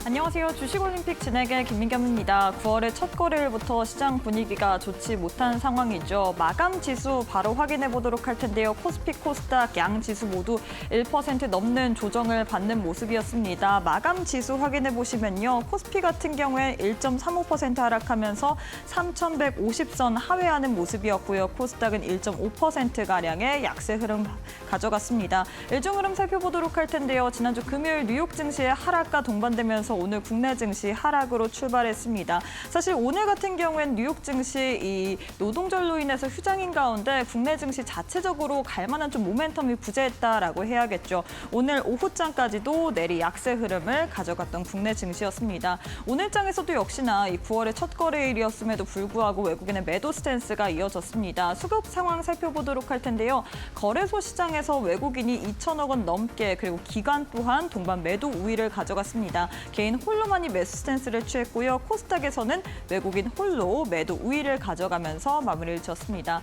안녕하세요. 주식올림픽 진행의 김민겸입니다. 9월의 첫 거래일부터 시장 분위기가 좋지 못한 상황이죠. 마감 지수 바로 확인해 보도록 할 텐데요. 코스피, 코스닥 양 지수 모두 1% 넘는 조정을 받는 모습이었습니다. 마감 지수 확인해 보시면요. 코스피 같은 경우에 1.35% 하락하면서 3,150선 하회하는 모습이었고요. 코스닥은 1.5%가량의 약세 흐름 가져갔습니다. 일정 흐름 살펴보도록 할 텐데요. 지난주 금요일 뉴욕 증시의 하락과 동반되면서 오늘 국내 증시 하락으로 출발했습니다. 사실 오늘 같은 경우엔 뉴욕 증시 이 노동절로 인해서 휴장인 가운데 국내 증시 자체적으로 갈 만한 좀 모멘텀이 부재했다라고 해야겠죠. 오늘 오후장까지도 내리 약세 흐름을 가져갔던 국내 증시였습니다. 오늘 장에서도 역시나 이 9월의 첫 거래일이었음에도 불구하고 외국인의 매도 스탠스가 이어졌습니다. 수급 상황 살펴보도록 할 텐데요. 거래소 시장에서 외국인이 2천억 원 넘게 그리고 기관 또한 동반 매도 우위를 가져갔습니다. 개인 홀로만이 매수 스탠스를 취했고요. 코스닥에서는 외국인 홀로 매도 우위를 가져가면서 마무리를 지었습니다.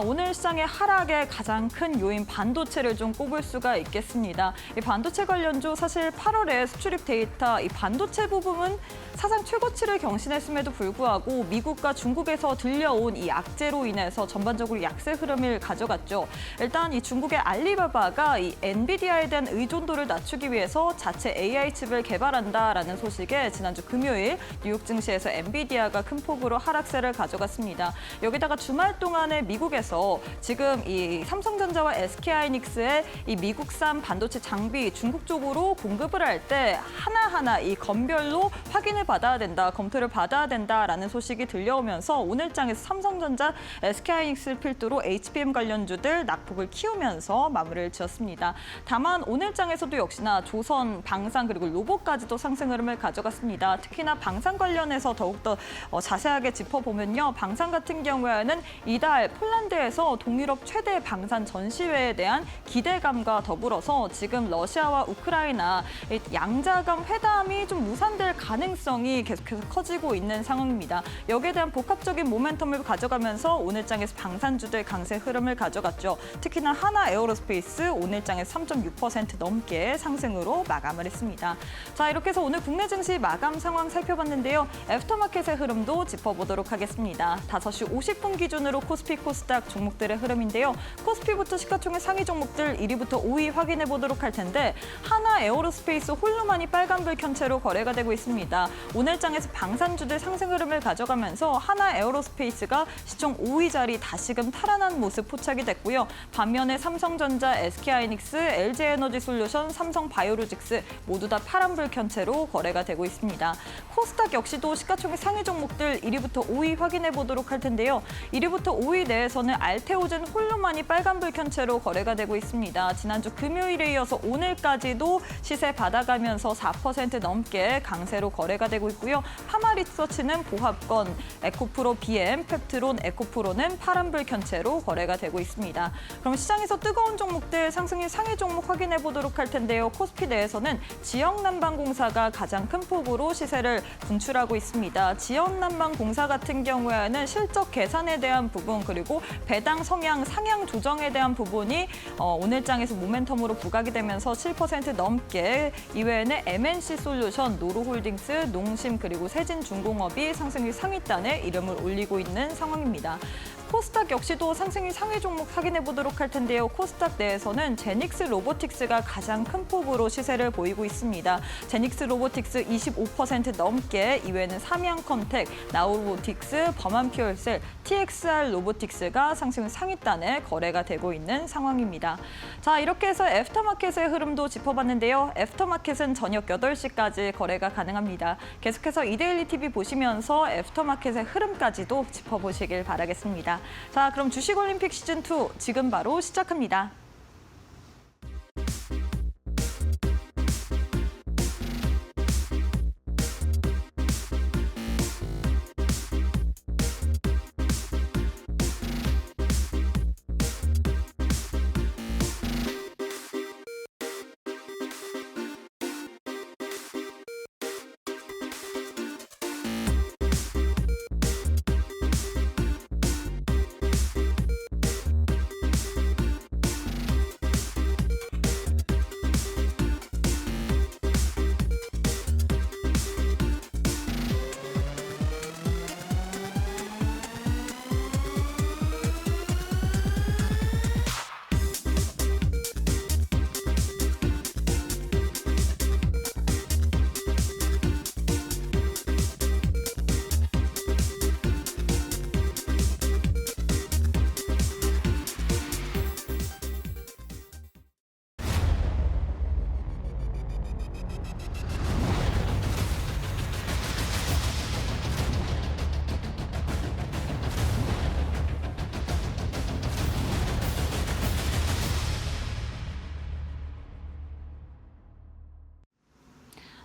오늘 시장의 하락의 가장 큰 요인 반도체를 좀 꼽을 수가 있겠습니다. 이 반도체 관련주 사실 8월에 수출입 데이터 이 반도체 부분은 사상 최고치를 경신했음에도 불구하고 미국과 중국에서 들려온 이 악재로 인해서 전반적으로 약세 흐름을 가져갔죠. 일단 이 중국의 알리바바가 이 엔비디아에 대한 의존도를 낮추기 위해서 자체 AI 칩을 개발한다라는 소식에 지난주 금요일 뉴욕 증시에서 엔비디아가 큰 폭으로 하락세를 가져갔습니다. 여기다가 주말 동안에 미국에서 지금 이 삼성전자와 SK하이닉스의 이 미국산 반도체 장비 중국 쪽으로 공급을 할 때 하나하나 이 건별로 확인을 받아야 된다, 검토를 받아야 된다라는 소식이 들려오면서 오늘 장에서 삼성전자, SK하이닉스를 필두로 HBM 관련주들 낙폭을 키우면서 마무리를 지었습니다. 다만 오늘 장에서도 역시나 조선, 방산 그리고 로봇까지도 상승 흐름을 가져갔습니다. 특히나 방산 관련해서 더욱더 자세하게 짚어보면요. 방산 같은 경우에는 이달 폴란드에서 동유럽 최대 방산 전시회에 대한 기대감과 더불어서 지금 러시아와 우크라이나 양자 간 회담이 좀 무산될 가능성이 계속해서 커지고 있는 상황입니다. 여기에 대한 복합적인 모멘텀을 가져가면서 오늘 장에서 방산주들 강세 흐름을 가져갔죠. 특히나 하나 에어로스페이스 오늘 장에서 3.6% 넘게 상승으로 마감을 했습니다. 자, 이렇게 해서 오늘 국내 증시 마감 상황 살펴봤는데요. 애프터마켓의 흐름도 짚어보도록 하겠습니다. 5시 50분 기준으로 코스피, 코스닥 종목들의 흐름인데요. 코스피부터 시가총액 상위 종목들 1위부터 5위 확인해 보도록 할 텐데 하나 에어로스페이스 홀로만이 빨간불 켠 채로 거래가 되고 있습니다. 오늘 장에서 방산주들 상승 흐름을 가져가면서 하나 에어로스페이스가 시총 5위 자리 다시금 탈환한 모습 포착이 됐고요. 반면에 삼성전자, SK하이닉스, LG에너지솔루션, 삼성바이오로직스 모두 다 파란불 켠 채로 거래가 되고 있습니다. 코스닥 역시도 시가총액 상위 종목들 1위부터 5위 확인해 보도록 할 텐데요. 1위부터 5위 내에서는 알테오젠 홀로만이 빨간불 켠 채로 거래가 되고 있습니다. 지난주 금요일에 이어서 오늘까지도 시세 받아가면서 4% 넘게 강세로 거래가 되고 있고요. 파마리서치는 보합권, 에코프로 BM, 펩트론, 에코프로는 파란불 켠 채로 거래가 되고 있습니다. 그럼 시장에서 뜨거운 종목들 상승률 상위 종목 확인해 보도록 할 텐데요. 코스피 내에서는 지역난방공사가 가장 큰 폭으로 시세를 분출하고 있습니다. 지역난방공사 같은 경우에는 실적 계산에 대한 부분 그리고 배당 성향, 상향 조정에 대한 부분이 오늘 장에서 모멘텀으로 부각이 되면서 7% 넘게 이외에는 MNC솔루션, 노루홀딩스, 농심 그리고 세진중공업이 상승률 상위단에 이름을 올리고 있는 상황입니다. 코스닥 역시도 상승률 상위 종목 확인해 보도록 할 텐데요. 코스닥 내에서는 제닉스 로보틱스가 가장 큰 폭으로 시세를 보이고 있습니다. 제닉스 로보틱스 25% 넘게, 이외에는 삼양컨텍, 나우로보틱스, 범한퓨얼셀, TXR 로보틱스가 상승률 상위단에 거래가 되고 있는 상황입니다. 자, 이렇게 해서 애프터마켓의 흐름도 짚어봤는데요. 애프터마켓은 저녁 8시까지 거래가 가능합니다. 계속해서 이데일리 TV 보시면서 애프터마켓의 흐름까지도 짚어보시길 바라겠습니다. 자, 그럼 주식올림픽 시즌2 지금 바로 시작합니다.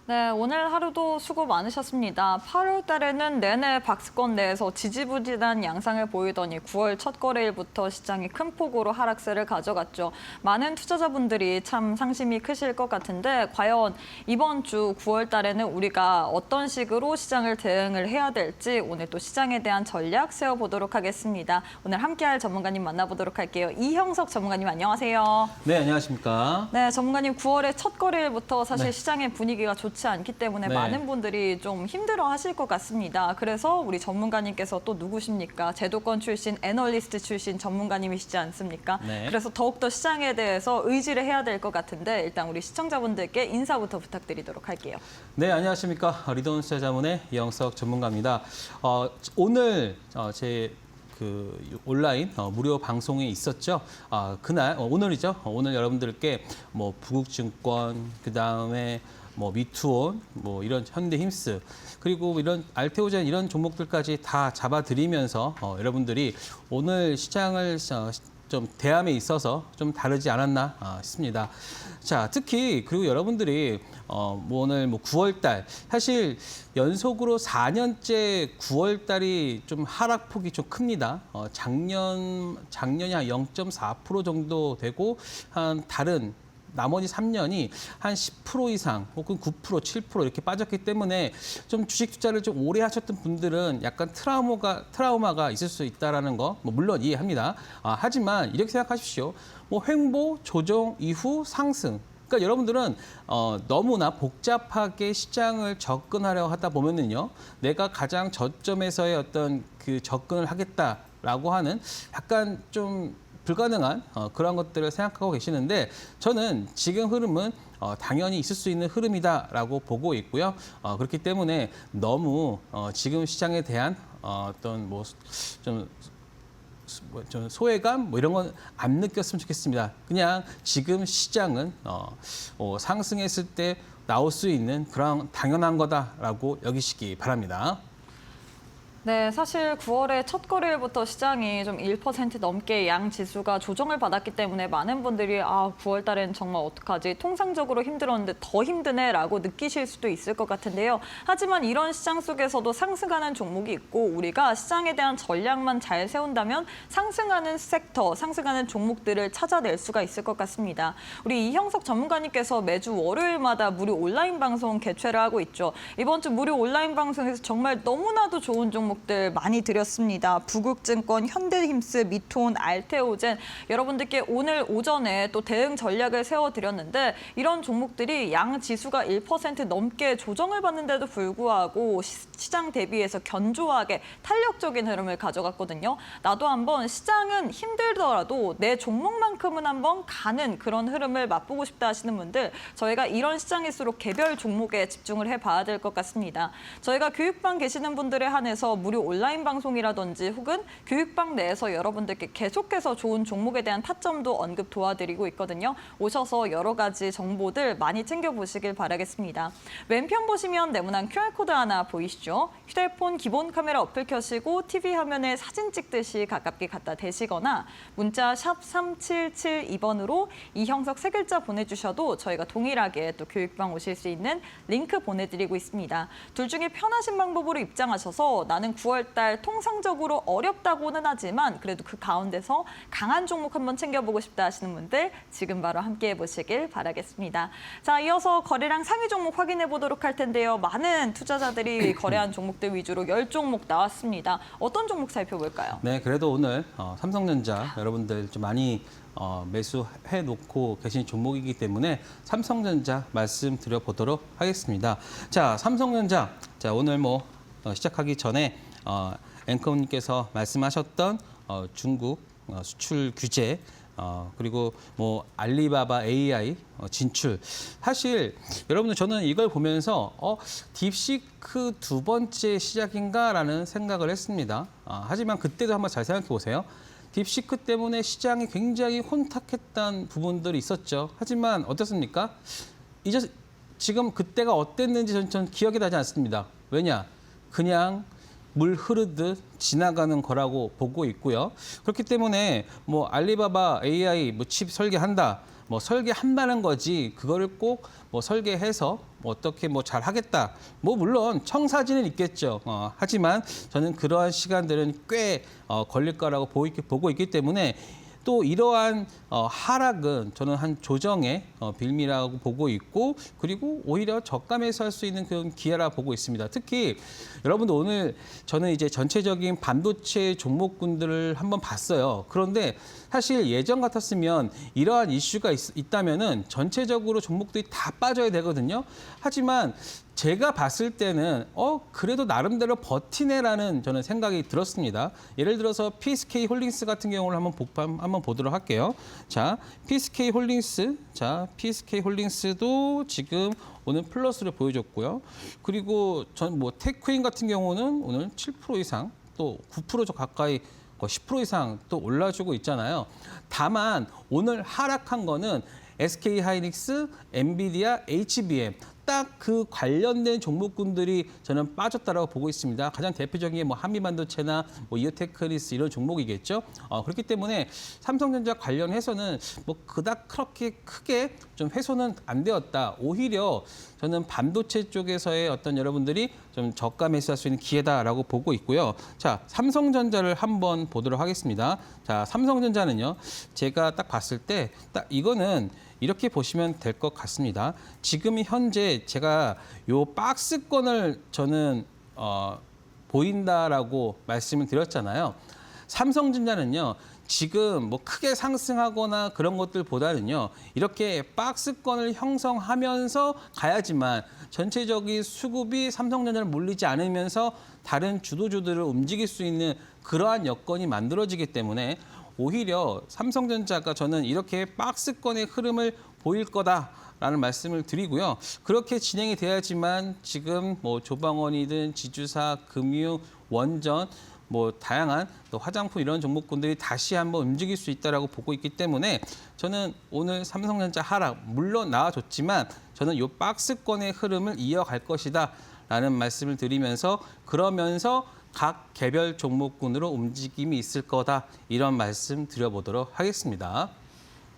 네, 오늘 하루도 수고 많으셨습니다. 8월 달에는 내내 박스권 내에서 지지부진한 양상을 보이더니 9월 첫 거래일부터 시장이 큰 폭으로 하락세를 가져갔죠. 많은 투자자분들이 참 상심이 크실 것 같은데 과연 이번 주 9월 달에는 우리가 어떤 식으로 시장을 대응을 해야 될지 오늘 또 시장에 대한 전략 세워보도록 하겠습니다. 오늘 함께할 전문가님 만나보도록 할게요. 이형석 전문가님 안녕하세요. 네, 안녕하십니까. 네, 전문가님 9월의 첫 거래일부터 사실 네. 시장의 분위기가 좋지 않기 때문에 네. 많은 분들이 좀 힘들어 하실 것 같습니다. 그래서 우리 전문가님께서 또 누구십니까? 제도권 출신, 애널리스트 출신 전문가님이시지 않습니까? 네. 그래서 더욱더 시장에 대해서 의지를 해야 될 것 같은데 일단 우리 시청자분들께 인사부터 부탁드리도록 할게요. 네, 안녕하십니까. 리돈투자자문의 이영석 전문가입니다. 오늘 제 온라인 무료 방송이 있었죠. 그날 오늘이죠. 오늘 여러분들께 뭐 부국증권, 그다음에 뭐 미투온, 뭐 이런 현대힘스, 그리고 이런 알테오젠 이런 종목들까지 다 잡아드리면서 여러분들이 오늘 시장을 좀 대함에 있어서 좀 다르지 않았나 싶습니다. 자, 특히 그리고 여러분들이 뭐 오늘 뭐 9월 달 사실 연속으로 4년째 9월 달이 좀 하락폭이 좀 큽니다. 작년이 한 0.4% 정도 되고 한 다른 나머지 3년이 한 10% 이상 혹은 9%, 7% 이렇게 빠졌기 때문에 좀 주식 투자를 좀 오래 하셨던 분들은 약간 트라우마가 있을 수 있다라는 거 물론 이해합니다. 하지만 이렇게 생각하십시오. 뭐 횡보, 조정 이후 상승. 그러니까 여러분들은 너무나 복잡하게 시장을 접근하려 하다 보면은요, 내가 가장 저점에서의 어떤 그 접근을 하겠다라고 하는 약간 좀 불가능한 그런 것들을 생각하고 계시는데 저는 지금 흐름은 당연히 있을 수 있는 흐름이다라고 보고 있고요. 그렇기 때문에 너무 지금 시장에 대한 어떤 좀 소외감 뭐 이런 건 안 느꼈으면 좋겠습니다. 그냥 지금 시장은 상승했을 때 나올 수 있는 그런 당연한 거다라고 여기시기 바랍니다. 네, 사실 9월의 첫 거래일부터 시장이 좀 1% 넘게 양 지수가 조정을 받았기 때문에 많은 분들이 9월 달엔 정말 어떡하지? 통상적으로 힘들었는데 더 힘드네라고 느끼실 수도 있을 것 같은데요. 하지만 이런 시장 속에서도 상승하는 종목이 있고 우리가 시장에 대한 전략만 잘 세운다면 상승하는 섹터, 상승하는 종목들을 찾아낼 수가 있을 것 같습니다. 우리 이형석 전문가님께서 매주 월요일마다 무료 온라인 방송 개최를 하고 있죠. 이번 주 무료 온라인 방송에서 정말 너무나도 좋은 종목들 많이 드렸습니다. 부국증권, 현대힘스, 미투온, 알테오젠 여러분들께 오늘 오전에 또 대응 전략을 세워드렸는데 이런 종목들이 양 지수가 1% 넘게 조정을 받는데도 불구하고 시장 대비해서 견조하게 탄력적인 흐름을 가져갔거든요. 나도 한번 시장은 힘들더라도 내 종목만큼은 한번 가는 그런 흐름을 맛보고 싶다 하시는 분들 저희가 이런 시장일수록 개별 종목에 집중을 해봐야 될 것 같습니다. 저희가 교육방 계시는 분들에 한해서 무료 온라인 방송이라든지 혹은 교육방 내에서 여러분들께 계속해서 좋은 종목에 대한 타점도 언급 도와드리고 있거든요. 오셔서 여러 가지 정보들 많이 챙겨보시길 바라겠습니다. 왼편 보시면 네모난 QR코드 하나 보이시죠? 휴대폰 기본 카메라 어플 켜시고 TV 화면에 사진 찍듯이 가깝게 갖다 대시거나 문자 샵 3772번으로 이형석 세 글자 보내주셔도 저희가 동일하게 또 교육방 오실 수 있는 링크 보내드리고 있습니다. 둘 중에 편하신 방법으로 입장하셔서 나는 9월 달 통상적으로 어렵다고는 하지만 그래도 그 가운데서 강한 종목 한번 챙겨보고 싶다 하시는 분들 지금 바로 함께해 보시길 바라겠습니다. 자, 이어서 거래량 상위 종목 확인해 보도록 할 텐데요. 많은 투자자들이 거래한 종목들 위주로 10종목 나왔습니다. 어떤 종목 살펴볼까요? 네, 그래도 오늘 삼성전자 여러분들 좀 많이 매수해 놓고 계신 종목이기 때문에 삼성전자 말씀드려 보도록 하겠습니다. 자, 삼성전자. 자, 오늘 시작하기 전에 앵커님께서 말씀하셨던 중국 수출 규제 그리고 알리바바 AI 진출. 사실 여러분들 저는 이걸 보면서 딥시크 두 번째 시작인가라는 생각을 했습니다. 하지만 그때도 한번 잘 생각해 보세요. 딥시크 때문에 시장이 굉장히 혼탁했던 부분들이 있었죠. 하지만 어떻습니까? 이제 지금 그때가 어땠는지 저는 기억이 나지 않습니다. 왜냐? 그냥 물 흐르듯 지나가는 거라고 보고 있고요. 그렇기 때문에 알리바바 AI 칩 설계한다. 뭐 설계한다는 거지 그거를 꼭 뭐 설계해서 뭐 어떻게 뭐 잘 하겠다. 뭐 물론 청사진은 있겠죠. 하지만 저는 그러한 시간들은 꽤 걸릴 거라고 보고 있기 때문에 또 이러한 하락은 저는 한 조정의 빌미라고 보고 있고 그리고 오히려 저가 매수할 수 있는 그런 기회라 보고 있습니다. 특히 여러분들 오늘 저는 이제 전체적인 반도체 종목군들을 한번 봤어요. 그런데 사실 예전 같았으면 이러한 이슈가 있다면은 전체적으로 종목들이 다 빠져야 되거든요. 하지만 제가 봤을 때는 그래도 나름대로 버티네라는 저는 생각이 들었습니다. 예를 들어서 PSK 홀딩스 같은 경우를 한번 보도록 할게요. 자, PSK 홀딩스, PSK 홀딩스도 지금 오늘 플러스를 보여줬고요. 그리고 전 뭐 테크인 같은 경우는 오늘 7% 이상 또 9% 가까이 10% 이상 또 올라주고 있잖아요. 다만 오늘 하락한 거는 SK 하이닉스, 엔비디아, HBM 딱 그 관련된 종목군들이 저는 빠졌다라고 보고 있습니다. 가장 대표적인 게 뭐 한미반도체나 뭐 이오테크니스 이런 종목이겠죠. 그렇기 때문에 삼성전자 관련해서는 뭐 그닥 그렇게 크게 좀 훼손은 안 되었다. 오히려 저는 반도체 쪽에서의 어떤 여러분들이 좀 저가 매수할 수 있는 기회다라고 보고 있고요. 자, 삼성전자를 한번 보도록 하겠습니다. 자, 삼성전자는요. 제가 딱 봤을 때 딱 이거는 이렇게 보시면 될 것 같습니다. 지금 현재 제가 요 박스권을 저는 보인다라고 말씀을 드렸잖아요. 삼성전자는요. 지금 뭐 크게 상승하거나 그런 것들보다는요. 이렇게 박스권을 형성하면서 가야지만 전체적인 수급이 삼성전자를 몰리지 않으면서 다른 주도주들을 움직일 수 있는 그러한 여건이 만들어지기 때문에 오히려 삼성전자가 저는 이렇게 박스권의 흐름을 보일 거다라는 말씀을 드리고요. 그렇게 진행이 돼야지만 지금 뭐 조방원이든 지주사, 금융, 원전 뭐 다양한 또 화장품 이런 종목군들이 다시 한번 움직일 수 있다라고 보고 있기 때문에 저는 오늘 삼성전자 하락 물론 나와줬지만 저는 이 박스권의 흐름을 이어갈 것이다라는 말씀을 드리면서 그러면서 각 개별 종목군으로 움직임이 있을 거다 이런 말씀 드려보도록 하겠습니다.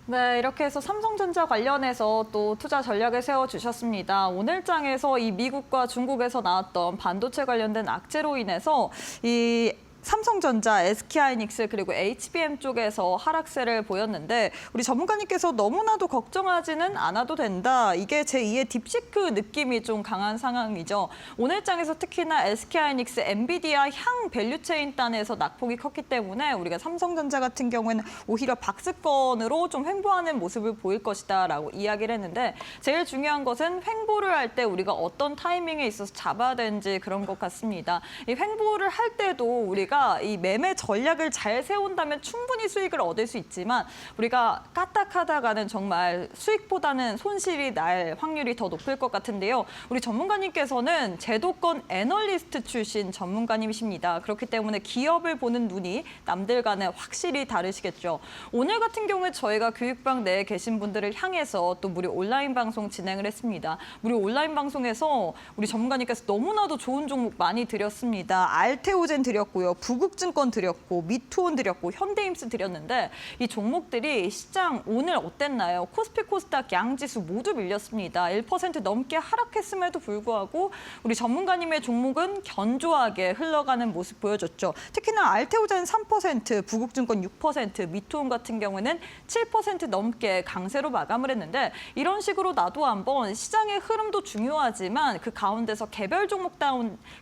네, 이렇게 해서 삼성전자 관련해서 또 투자 전략을 세워주셨습니다. 오늘 장에서 이 미국과 중국에서 나왔던 반도체 관련된 악재로 인해서 이 삼성전자, SK하이닉스 그리고 HBM 쪽에서 하락세를 보였는데 우리 전문가님께서 너무나도 걱정하지는 않아도 된다. 이게 제2의 딥시크 느낌이 좀 강한 상황이죠. 오늘 장에서 특히나 SK하이닉스, 엔비디아 향 밸류체인 단에서 낙폭이 컸기 때문에 우리가 삼성전자 같은 경우에는 오히려 박스권으로 좀 횡보하는 모습을 보일 것이다라고 이야기를 했는데 제일 중요한 것은 횡보를 할 때 우리가 어떤 타이밍에 있어서 잡아야 되는지 그런 것 같습니다. 이 횡보를 할 때도 우리가 이 매매 전략을 잘 세운다면 충분히 수익을 얻을 수 있지만 우리가 까딱하다가는 정말 수익보다는 손실이 날 확률이 더 높을 것 같은데요. 우리 전문가님께서는 제도권 애널리스트 출신 전문가님이십니다. 그렇기 때문에 기업을 보는 눈이 남들과는 확실히 다르시겠죠. 오늘 같은 경우에 저희가 교육방 내에 계신 분들을 향해서 또 무료 온라인 방송 진행을 했습니다. 무료 온라인 방송에서 우리 전문가님께서 너무나도 좋은 종목 많이 드렸습니다. 알테오젠 드렸고요. 부국증권 드렸고 미투온 드렸고 현대임스 드렸는데 이 종목들이 시장 오늘 어땠나요? 코스피 코스닥 양지수 모두 밀렸습니다. 1% 넘게 하락했음에도 불구하고 우리 전문가님의 종목은 견조하게 흘러가는 모습 보여줬죠. 특히나 알테오젠 3%, 부국증권 6%, 미투온 같은 경우는 7% 넘게 강세로 마감을 했는데 이런 식으로 나도 한번 시장의 흐름도 중요하지만 그 가운데서 개별 종목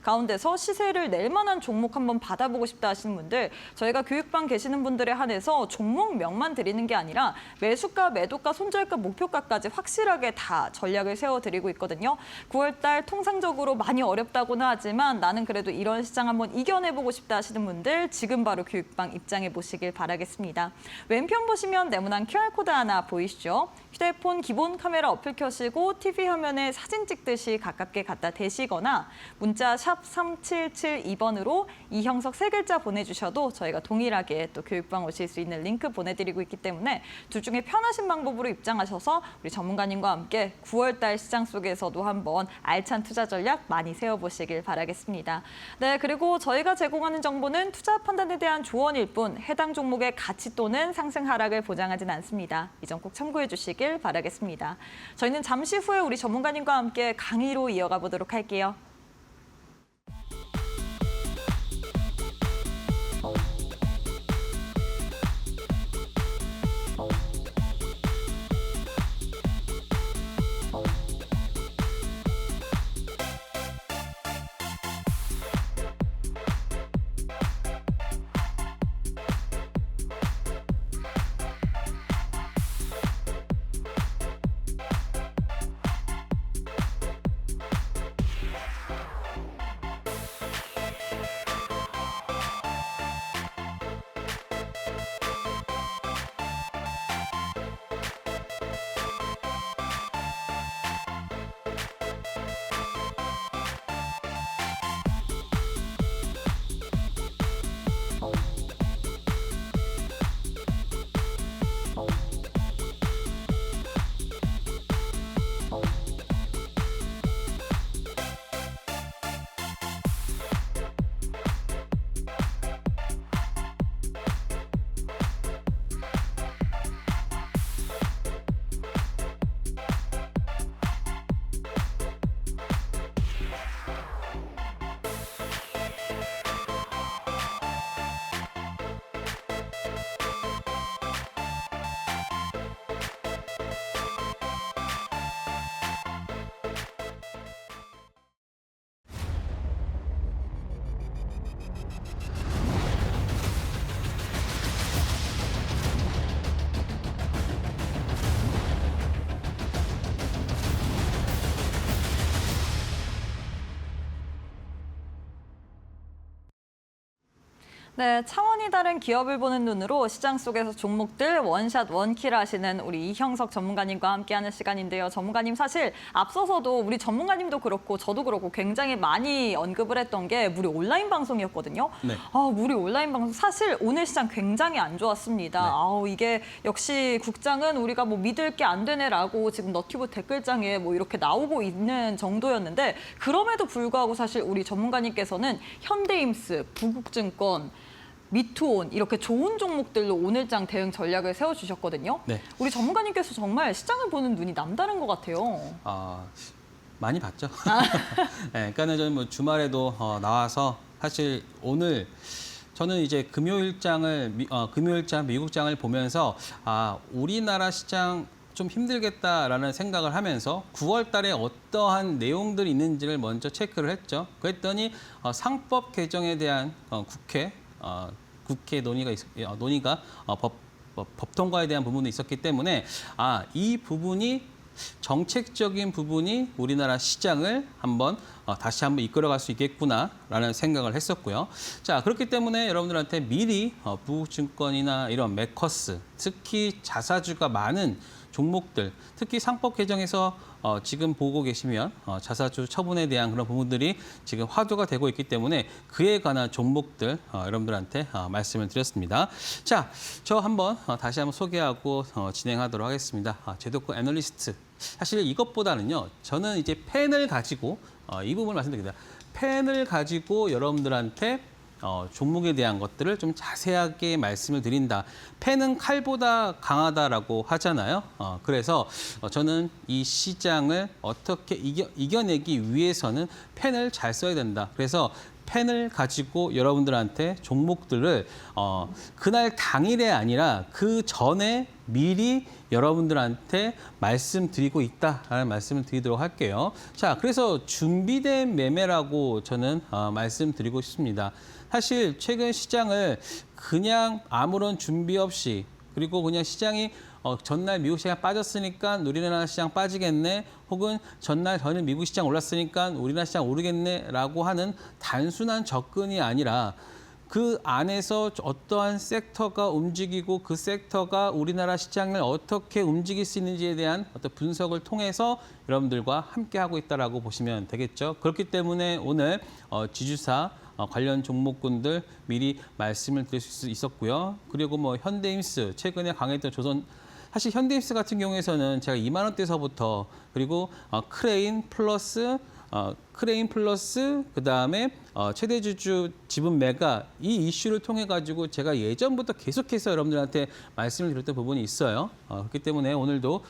가운데서 시세를 낼 만한 종목 한번 받아보고 싶다 하시는 분들 저희가 교육방 계시는 분들에 한해서 종목명만 드리는 게 아니라 매수가, 매도가, 손절가, 목표가까지 확실하게 다 전략을 세워드리고 있거든요. 9월 달 통상적으로 많이 어렵다고는 하지만 나는 그래도 이런 시장 한번 이겨내보고 싶다 하시는 분들 지금 바로 교육방 입장해 보시길 바라겠습니다. 왼편 보시면 네모난 QR코드 하나 보이시죠? 휴대폰 기본 카메라 어플 켜시고 TV 화면에 사진 찍듯이 가깝게 갖다 대시거나 문자 샵 3772번으로 이형석 세 글자 보내주셔도 저희가 동일하게 또 교육방 오실 수 있는 링크 보내드리고 있기 때문에 둘 중에 편하신 방법으로 입장하셔서 우리 전문가님과 함께 9월달 시장 속에서도 한번 알찬 투자 전략 많이 세워보시길 바라겠습니다. 네, 그리고 저희가 제공하는 정보는 투자 판단에 대한 조언일 뿐 해당 종목의 가치 또는 상승 하락을 보장하진 않습니다. 이 점 꼭 참고해 주시길 바라겠습니다. 저희는 잠시 후에 우리 전문가님과 함께 강의로 이어가 보도록 할게요. 네, 차원이 다른 기업을 보는 눈으로 시장 속에서 종목들 원샷 원킬 하시는 우리 이형석 전문가님과 함께하는 시간인데요. 전문가님 사실 앞서서도 우리 전문가님도 그렇고 저도 그렇고 굉장히 많이 언급을 했던 게 무료 온라인 방송이었거든요. 네. 무료 온라인 방송 사실 오늘 시장 굉장히 안 좋았습니다. 네. 이게 역시 국장은 우리가 뭐 믿을 게 안 되네라고 지금 너튜브 댓글장에 뭐 이렇게 나오고 있는 정도였는데 그럼에도 불구하고 사실 우리 전문가님께서는 현대임스, 부국증권, 미투온 이렇게 좋은 종목들로 오늘장 대응 전략을 세워주셨거든요. 네. 우리 전문가님께서 정말 시장을 보는 눈이 남다른 것 같아요. 많이 봤죠. 네, 그러니까는 저는 뭐 주말에도 나와서 사실 오늘 저는 이제 금요일장 미국장을 보면서 우리나라 시장 좀 힘들겠다라는 생각을 하면서 9월 달에 어떠한 내용들이 있는지를 먼저 체크를 했죠. 그랬더니 상법 개정에 대한 국회 논의가 법 통과에 대한 부분도 있었기 때문에 이 부분이 정책적인 부분이 우리나라 시장을 다시 한번 이끌어갈 수 있겠구나라는 생각을 했었고요. 자, 그렇기 때문에 여러분들한테 미리 부국증권이나 이런 메커스, 특히 자사주가 많은 종목들, 특히 상법 개정에서 지금 보고 계시면 자사주 처분에 대한 그런 부분들이 지금 화두가 되고 있기 때문에 그에 관한 종목들 여러분들한테 말씀을 드렸습니다. 자, 저 다시 한번 소개하고 진행하도록 하겠습니다. 제도권 애널리스트. 사실 이것보다는요, 저는 이제 펜을 가지고 이 부분을 말씀드립니다. 펜을 가지고 여러분들한테 종목에 대한 것들을 좀 자세하게 말씀을 드린다. 펜은 칼보다 강하다라고 하잖아요. 그래서 저는 이 시장을 어떻게 이겨내기 위해서는 펜을 잘 써야 된다. 그래서 펜을 가지고 여러분들한테 종목들을 그날 당일에 아니라 그 전에 미리 여러분들한테 말씀드리고 있다라는 말씀을 드리도록 할게요. 자, 그래서 준비된 매매라고 저는 말씀드리고 싶습니다. 사실 최근 시장을 그냥 아무런 준비 없이 그리고 그냥 시장이 전날 미국 시장 빠졌으니까 우리나라 시장 빠지겠네, 혹은 전날 저는 미국 시장 올랐으니까 우리나라 시장 오르겠네라고 하는 단순한 접근이 아니라 그 안에서 어떠한 섹터가 움직이고 그 섹터가 우리나라 시장을 어떻게 움직일 수 있는지에 대한 어떤 분석을 통해서 여러분들과 함께 하고 있다라고 보시면 되겠죠. 그렇기 때문에 오늘 지주사 관련 종목군들 미리 말씀을 드릴 수 있었고요. 그리고 뭐 현대임스 최근에 강했던 조선 사실 현대임스 같은 경우에서는 제가 2만 원대서부터 그리고 크레인 플러스 그다음에 최대 주주 지분 매각 이 이슈를 통해 가지고 제가 예전부터 계속해서 여러분들한테 말씀을 드렸던 부분이 있어요. 그렇기 때문에 오늘도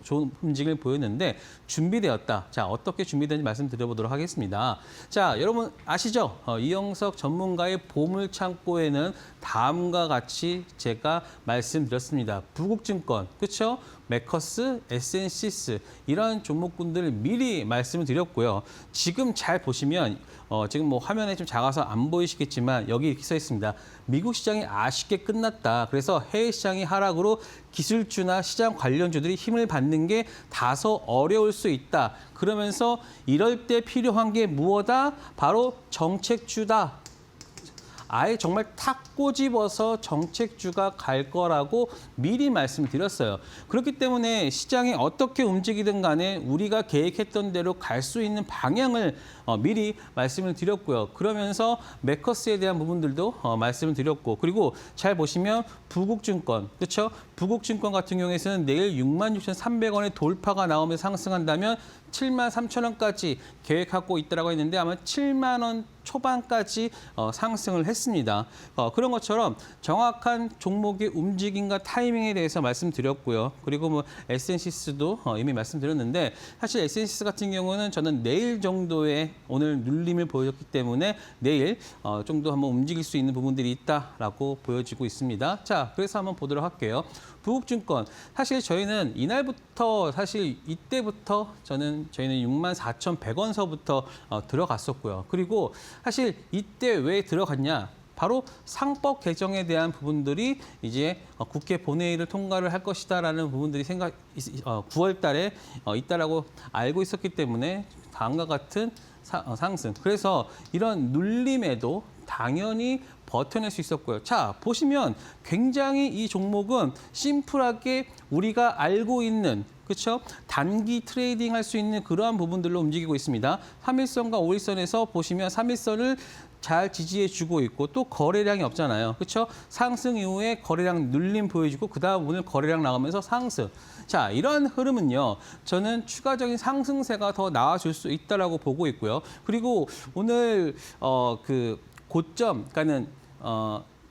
좋은 움직임을 보였는데 준비되었다. 자, 어떻게 준비되는지 말씀드려보도록 하겠습니다. 자, 여러분 아시죠? 이영석 전문가의 보물창고에는 다음과 같이 제가 말씀드렸습니다. 부국증권, 그렇죠? 메커스, 에센시스 이런 종목군들을 미리 말씀을 드렸고요. 지금 잘 보시면 지금 뭐 화면에 좀 작아서 안 보이시겠지만 여기 이렇게 써 있습니다. 미국 시장이 아쉽게 끝났다. 그래서 해외 시장이 하락으로 기술주나 시장 관련주들이 힘을 받는 게 다소 어려울 수 있다. 그러면서 이럴 때 필요한 게 무엇이다? 바로 정책주다. 아예 정말 탁 꼬집어서 정책주가 갈 거라고 미리 말씀드렸어요. 그렇기 때문에 시장이 어떻게 움직이든 간에 우리가 계획했던 대로 갈 수 있는 방향을 미리 말씀을 드렸고요. 그러면서 메커스에 대한 부분들도 말씀을 드렸고 그리고 잘 보시면 부국증권, 그렇죠? 부국증권 같은 경우에는 내일 66,300원의 돌파가 나오면서 상승한다면 73,000원까지 계획하고 있다고 했는데 아마 7만 원 초반까지 상승을 했습니다. 그런 것처럼 정확한 종목의 움직임과 타이밍에 대해서 말씀드렸고요. 그리고 뭐 에센시스도 이미 말씀드렸는데 사실 에센시스 같은 경우는 저는 내일 정도의 오늘 눌림을 보여줬기 때문에 내일 정도 한번 움직일 수 있는 부분들이 있다라고 보여지고 있습니다. 자, 그래서 한번 보도록 할게요. 부국증권 사실 저희는 이날부터 사실 이때부터 저희는 64,100원서부터 들어갔었고요. 그리고 사실 이때 왜 들어갔냐? 바로 상법 개정에 대한 부분들이 이제 국회 본회의를 통과를 할 것이다라는 부분들이 9월 달에 있다라고 알고 있었기 때문에 다음과 같은 상승. 그래서 이런 눌림에도 당연히 버텨낼 수 있었고요. 자, 보시면 굉장히 이 종목은 심플하게 우리가 알고 있는 그렇죠? 단기 트레이딩 할 수 있는 그러한 부분들로 움직이고 있습니다. 3일선과 5일선에서 보시면 3일선을 잘 지지해 주고 있고 또 거래량이 없잖아요. 그렇죠? 상승 이후에 거래량 눌림 보여주고 그다음 오늘 거래량 나오면서 상승. 자, 이런 흐름은요. 저는 추가적인 상승세가 더 나아질 수 있다라고 보고 있고요. 그리고 오늘 그 고점 그러니까는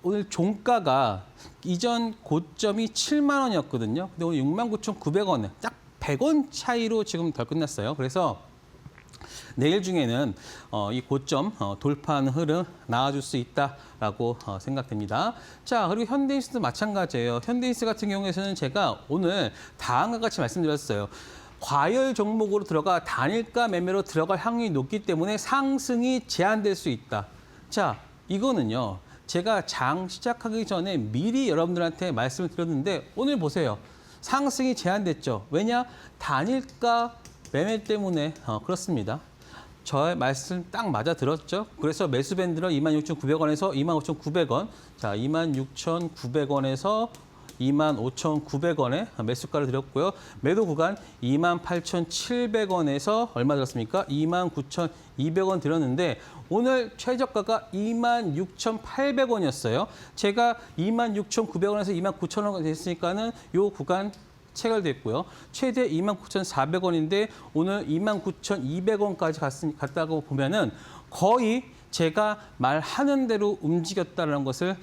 오늘 종가가 이전 고점이 7만 원이었거든요. 근데 오늘 69,900원에 딱 100원 차이로 지금 덜 끝났어요. 그래서 내일 중에는 이 고점 돌파하는 흐름 나와줄 수 있다라고 생각됩니다. 자, 그리고 현대인스도 마찬가지예요. 현대인스 같은 경우에는 제가 오늘 다음과 같이 말씀드렸어요. 과열 종목으로 들어가 단일가 매매로 들어갈 확률이 높기 때문에 상승이 제한될 수 있다. 자, 이거는요. 제가 장 시작하기 전에 미리 여러분들한테 말씀을 드렸는데 오늘 보세요. 상승이 제한됐죠. 왜냐? 단일가 매매 때문에 그렇습니다. 저의 말씀 딱 맞아 들었죠. 그래서 매수 밴드는 26,900원에서 25,900원. 자, 26,900원에서 25,900원에 매수가를 드렸고요. 매도 구간 28,700원에서 얼마 들었습니까? 29,200원 드렸는데 오늘 최저가가 26,800원이었어요. 제가 26,900원에서 29,000원 됐으니까는 요 구간 체결됐고요. 최대 29,400원인데 오늘 29,200원까지 갔다고 보면은 거의 제가 말하는 대로 움직였다는 것을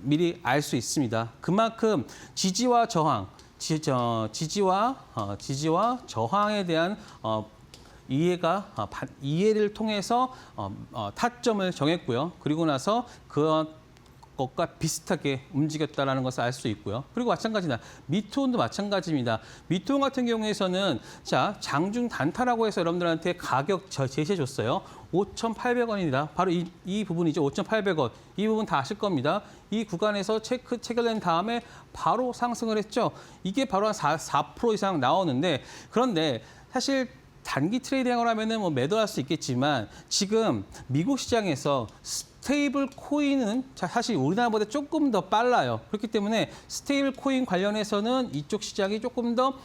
미리 알 수 있습니다. 그만큼 지지와 저항, 지지와 저항에 대한 이해를 통해서 타점을 정했고요. 그리고 나서 것과 비슷하게 움직였다는 것을 알 수 있고요. 그리고 마찬가지나 미투온도 마찬가지입니다. 미투온 같은 경우에서는 자 장중 단타라고 해서 여러분들한테 가격 제시해 줬어요. 5,800원입니다. 바로 이 부분이죠. 5,800원. 이 부분 다 아실 겁니다. 이 구간에서 체결된 다음에 바로 상승을 했죠. 이게 바로 한 4% 이상 나오는데 그런데 사실 단기 트레이딩을 하면은 뭐 매도할 수 있겠지만 지금 미국 시장에서 스테이블 코인은 사실 우리나라보다 조금 더 빨라요. 그렇기 때문에 스테이블 코인 관련해서는 이쪽 시장이 조금 더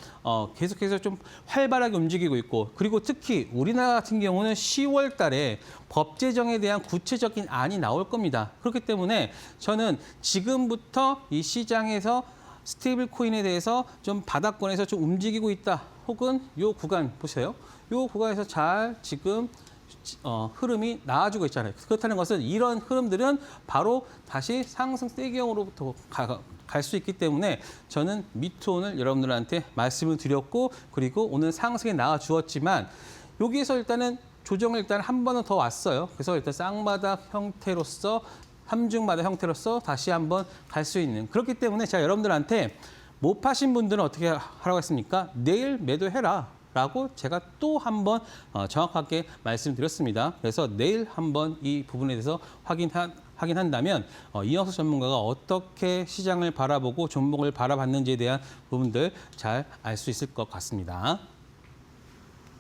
계속해서 좀 활발하게 움직이고 있고, 그리고 특히 우리나라 같은 경우는 10월 달에 법 제정에 대한 구체적인 안이 나올 겁니다. 그렇기 때문에 저는 지금부터 이 시장에서 스테이블 코인에 대해서 좀 바닥권에서 좀 움직이고 있다. 혹은 요 구간 보세요. 요 구간에서 잘 지금 흐름이 나아지고 있잖아요. 그렇다는 것은 이런 흐름들은 바로 다시 상승 세경으로부터 갈 수 있기 때문에 저는 미투온을 여러분들한테 말씀을 드렸고, 그리고 오늘 상승에 나와 주었지만 여기에서 일단은 조정을 일단 한 번은 더 왔어요. 그래서 일단 쌍바닥 형태로서, 삼중바닥 형태로서 다시 한번 갈 수 있는, 그렇기 때문에 제가 여러분들한테 못 파신 분들은 어떻게 하라고 했습니까? 내일 매도해라 라고 제가 또 한번 정확하게 말씀드렸습니다. 그래서 내일 한번 이 부분에 대해서 확인한다면 이영석 전문가가 어떻게 시장을 바라보고 종목을 바라봤는지에 대한 부분들 잘 알 수 있을 것 같습니다.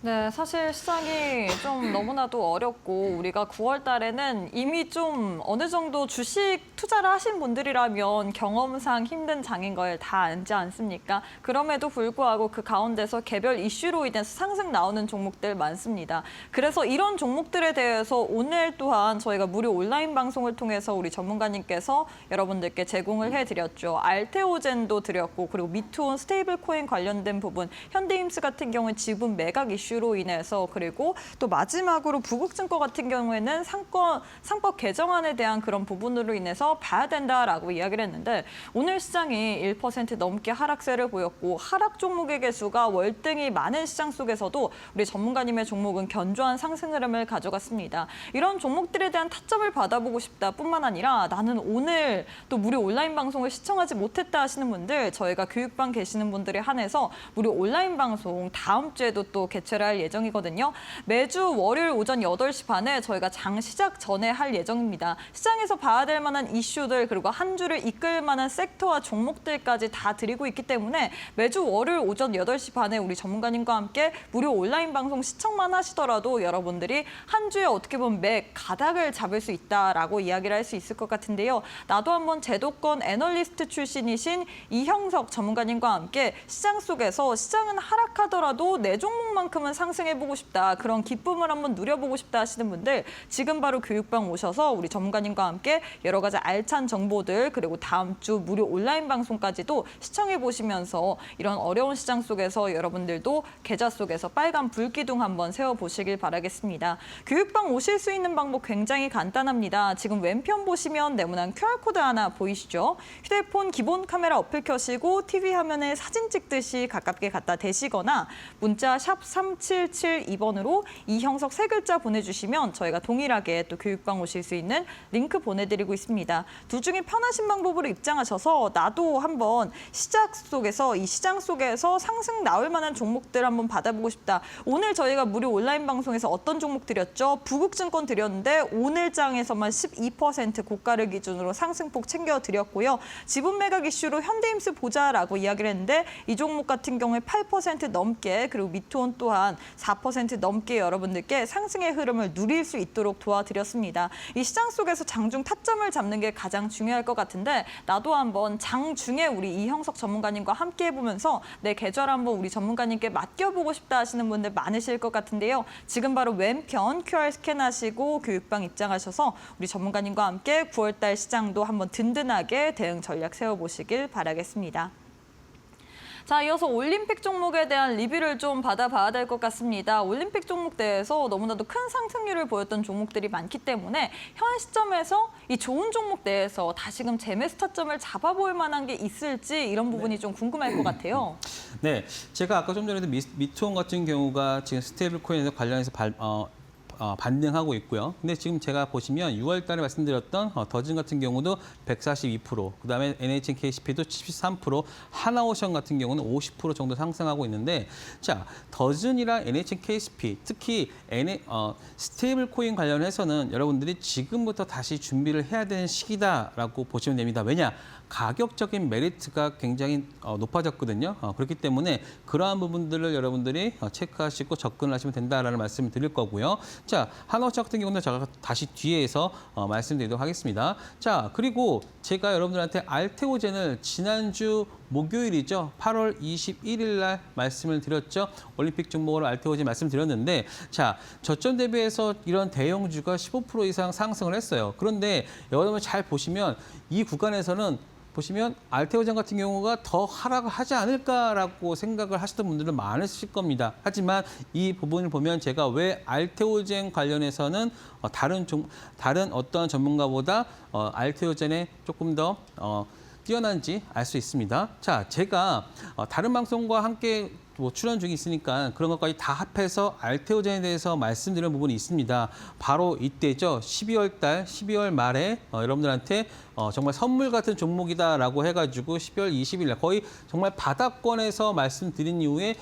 네, 사실 시장이 좀 너무나도 어렵고 우리가 9월 달에는 이미 좀 어느 정도 주식 투자를 하신 분들이라면 경험상 힘든 장인 걸 다 알지 않습니까? 그럼에도 불구하고 그 가운데서 개별 이슈로 인해서 상승 나오는 종목들 많습니다. 그래서 이런 종목들에 대해서 오늘 또한 저희가 무료 온라인 방송을 통해서 우리 전문가님께서 여러분들께 제공을 해드렸죠. 알테오젠도 드렸고, 그리고 미투온 스테이블 코인 관련된 부분, 현대임스 같은 경우는 지분 매각 이슈 로 인해서, 그리고 또 마지막으로 부국증권 같은 경우에는 상법 개정안에 대한 그런 부분으로 인해서 봐야 된다라고 이야기를 했는데, 오늘 시장이 1% 넘게 하락세를 보였고, 하락 종목의 개수가 월등히 많은 시장 속에서도 우리 전문가님의 종목은 견조한 상승 흐름을 가져갔습니다. 이런 종목들에 대한 타점을 받아보고 싶다 뿐만 아니라 나는 오늘 또 무료 온라인 방송을 시청하지 못했다 하시는 분들, 저희가 교육방 계시는 분들에 한해서 무료 온라인 방송 다음 주에도 또 개최를 할 예정이거든요. 매주 월요일 오전 8시 반에 저희가 장 시작 전에 할 예정입니다. 시장에서 봐야 될 만한 이슈들, 그리고 한 주를 이끌 만한 섹터와 종목들까지 다 드리고 있기 때문에 매주 월요일 오전 8시 반에 우리 전문가님과 함께 무료 온라인 방송 시청만 하시더라도 여러분들이 한 주에 어떻게 보면 매 가닥을 잡을 수 있다라고 이야기를 할 수 있을 것 같은데요. 나도 한번 제도권 애널리스트 출신이신 이형석 전문가님과 함께 시장 속에서 시장은 하락하더라도 내 종목만큼은 상승해보고 싶다, 그런 기쁨을 한번 누려보고 싶다 하시는 분들, 지금 바로 교육방 오셔서 우리 전문가님과 함께 여러 가지 알찬 정보들, 그리고 다음 주 무료 온라인 방송까지도 시청해보시면서 이런 어려운 시장 속에서 여러분들도 계좌 속에서 빨간 불기둥 한번 세워보시길 바라겠습니다. 교육방 오실 수 있는 방법 굉장히 간단합니다. 지금 왼편 보시면 네모난 QR코드 하나 보이시죠? 휴대폰 기본 카메라 어플 켜시고 TV 화면에 사진 찍듯이 가깝게 갖다 대시거나 문자 샵 3772번으로 이형석 세 글자 보내주시면 저희가 동일하게 또 교육방 오실 수 있는 링크 보내드리고 있습니다. 둘 중에 편하신 방법으로 입장하셔서 나도 한번 시장 속에서 상승 나올 만한 종목들 한번 받아보고 싶다. 오늘 저희가 무료 온라인 방송에서 어떤 종목 드렸죠? 부국증권 드렸는데 오늘 장에서만 12% 고가를 기준으로 상승폭 챙겨드렸고요. 지분 매각 이슈로 현대임스 보자라고 이야기를 했는데 이 종목 같은 경우에 8% 넘게, 그리고 미투온 또한 4% 넘게 여러분들께 상승의 흐름을 누릴 수 있도록 도와드렸습니다. 이 시장 속에서 장중 타점을 잡는 게 가장 중요할 것 같은데, 나도 한번 장중에 우리 이형석 전문가님과 함께 해보면서 내 계좌를 한번 우리 전문가님께 맡겨보고 싶다 하시는 분들 많으실 것 같은데요. 지금 바로 왼편 QR 스캔하시고 교육방 입장하셔서 우리 전문가님과 함께 9월달 시장도 한번 든든하게 대응 전략 세워보시길 바라겠습니다. 자, 이어서 올림픽 종목에 대한 리뷰를 좀 받아봐야 될 것 같습니다. 올림픽 종목 대회에서 너무나도 큰 상승률을 보였던 종목들이 많기 때문에 현 시점에서 이 좋은 종목 대회에서 다시금 재매수 타점을 잡아볼 만한 게 있을지, 이런 부분이 좀 궁금할 것 같아요. 네, 제가 아까 좀 전에도 미투온 같은 경우가 지금 스테이블 코인에 관련해서 반등하고 있고요. 근데 지금 제가 보시면 6월 달에 말씀드렸던 더진 같은 경우도 142%, 그다음에 NHNKCP도 73%, 하나오션 같은 경우는 50% 정도 상승하고 있는데, 자, 더진이랑 NHNKCP, 특히 스테이블 코인 관련해서는 여러분들이 지금부터 다시 준비를 해야 되는 시기다라고 보시면 됩니다. 왜냐? 가격적인 메리트가 굉장히 높아졌거든요. 그렇기 때문에 그러한 부분들을 여러분들이 체크하시고 접근을 하시면 된다라는 말씀을 드릴 거고요. 자, 한화투자 같은 경우는 제가 다시 뒤에서 말씀드리도록 하겠습니다. 자, 그리고 제가 여러분들한테 알테오젠을 지난주 목요일이죠. 8월 21일 날 말씀을 드렸죠. 올림픽 종목으로 알테오젠 말씀드렸는데 자, 저점 대비해서 이런 대형주가 15% 이상 상승을 했어요. 그런데 여러분 잘 보시면 이 구간에서는 보시면 알테오젠 같은 경우가 더 하락을 하지 않을까라고 생각을 하시던 분들은 많으실 겁니다. 하지만 이 부분을 보면 제가 왜 알테오젠 관련해서는 다른 어떤 전문가보다 알테오젠에 조금 더 뛰어난지 알 수 있습니다. 자, 제가 다른 방송과 함께 출연 중이 있으니까 그런 것까지 다 합해서 알테오젠에 대해서 말씀드리는 부분이 있습니다. 바로 이때죠. 12월 말에 여러분들한테 정말 선물 같은 종목이다라고 해가지고 12월 20일 날 거의 정말 바닥권에서 말씀드린 이후에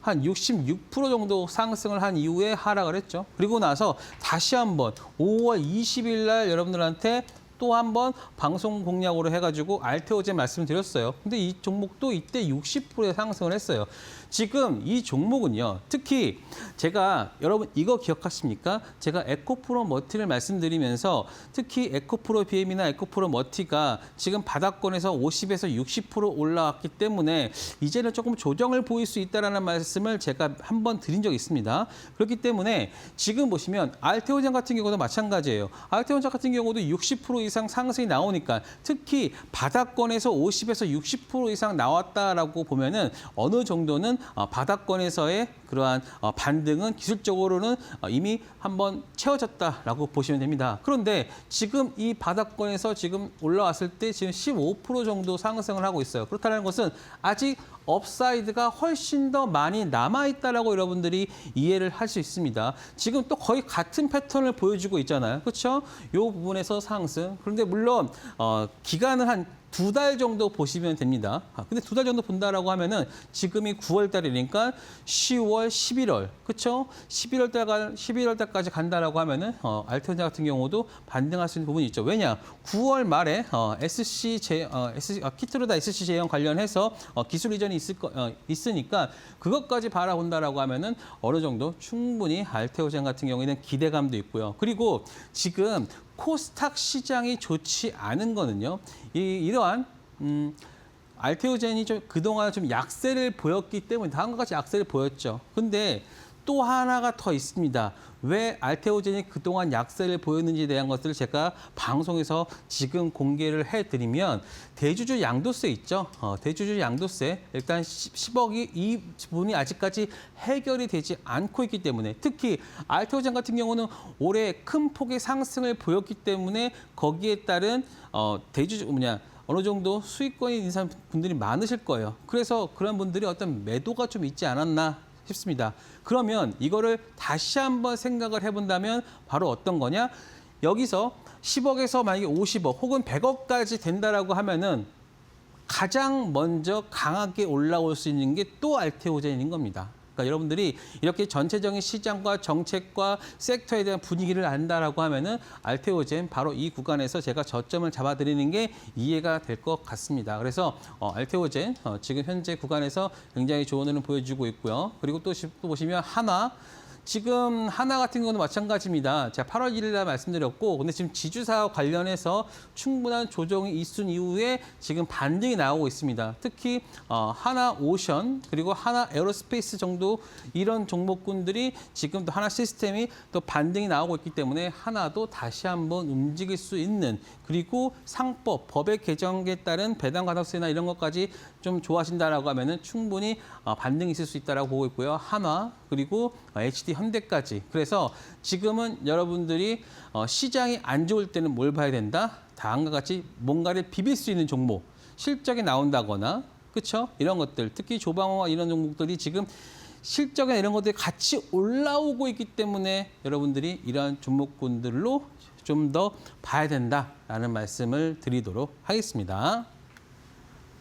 한 66% 정도 상승을 한 이후에 하락을 했죠. 그리고 나서 다시 한번 5월 20일 날 여러분들한테 또 한 번 방송 공략으로 해가지고 알테오젠 말씀드렸어요. 근데 이 종목도 이때 60%의 상승을 했어요. 지금 이 종목은요. 특히 제가 여러분 이거 기억하십니까? 제가 에코프로 머티를 말씀드리면서 특히 에코프로 BM이나 에코프로 머티가 지금 바닥권에서 50에서 60% 올라왔기 때문에 이제는 조금 조정을 보일 수 있다는 말씀을 제가 한번 드린 적이 있습니다. 그렇기 때문에 지금 보시면 알테오젠 같은 경우도 마찬가지예요. 알테오젠 같은 경우도 60% 이상 상승이 나오니까 특히 바닥권에서 50에서 60% 이상 나왔다라고 보면은 어느 정도는 바닥권에서의 그러한 반등은 기술적으로는 이미 한번 채워졌다라고 보시면 됩니다. 그런데 지금 이 바닥권에서 지금 올라왔을 때 지금 15% 정도 상승을 하고 있어요. 그렇다는 것은 아직 업사이드가 훨씬 더 많이 남아있다라고 여러분들이 이해를 할 수 있습니다. 지금 또 거의 같은 패턴을 보여주고 있잖아요. 그렇죠? 이 부분에서 상승. 그런데 물론 기간은 한 2달 정도 보시면 됩니다. 근데 2달 정도 본다라고 하면은 지금이 9월 달이니까 10월, 11월, 그렇죠? 11월 달까지 간다라고 하면은 알테오젠 같은 경우도 반등할 수 있는 부분이 있죠. 왜냐? 9월 말에 키트로다 SC 제형 관련해서 기술 이전이 있으니까 그것까지 바라본다라고 하면은 어느 정도 충분히 알테오젠 같은 경우에는 기대감도 있고요. 그리고 지금 코스닥 시장이 좋지 않은 거는요. 이러한 알테오젠이 좀 그동안 좀 약세를 보였기 때문에 다음과 같이 약세를 보였죠. 근데 또 하나가 더 있습니다. 왜 알테오젠이 그동안 약세를 보였는지에 대한 것들을 제가 방송에서 지금 공개를 해드리면 대주주 양도세 있죠. 대주주 양도세 일단 10억이 이 부분이 아직까지 해결이 되지 않고 있기 때문에 특히 알테오젠 같은 경우는 올해 큰 폭의 상승을 보였기 때문에 거기에 따른 어느 정도 수익권이 있는 분들이 많으실 거예요. 그래서 그런 분들이 어떤 매도가 좀 있지 않았나 싶습니다. 그러면 이거를 다시 한번 생각을 해본다면 바로 어떤 거냐? 여기서 10억에서 만약에 50억 혹은 100억까지 된다라고 하면은 가장 먼저 강하게 올라올 수 있는 게 또 알테오젠인 겁니다. 그러니까 여러분들이 이렇게 전체적인 시장과 정책과 섹터에 대한 분위기를 안다라고 하면은 알테오젠 바로 이 구간에서 제가 저점을 잡아드리는 게 이해가 될 것 같습니다. 그래서 알테오젠 지금 현재 구간에서 굉장히 좋은 흐름 보여주고 있고요. 그리고 또 보시면 지금 하나 같은 경우는 마찬가지입니다. 제가 8월 1일 날 말씀드렸고, 근데 지금 지주사 관련해서 충분한 조정이 있은 이후에 지금 반등이 나오고 있습니다. 특히 하나 오션 그리고 하나 에어로스페이스 정도 이런 종목군들이 지금 또 하나 시스템이 또 반등이 나오고 있기 때문에 하나도 다시 한번 움직일 수 있는 그리고 법의 개정에 따른 배당 가능성이나 이런 것까지 좀 좋아하신다라고 하면은 충분히 반등이 있을 수 있다라고 보고 있고요. 한화 그리고 HD 현대까지. 그래서 지금은 여러분들이 시장이 안 좋을 때는 뭘 봐야 된다? 다음과 같이 뭔가를 비빌 수 있는 종목, 실적이 나온다거나, 그렇죠? 이런 것들, 특히 조방호와 이런 종목들이 지금 실적이나 이런 것들이 같이 올라오고 있기 때문에 여러분들이 이러한 종목군들로 좀 더 봐야 된다라는 말씀을 드리도록 하겠습니다.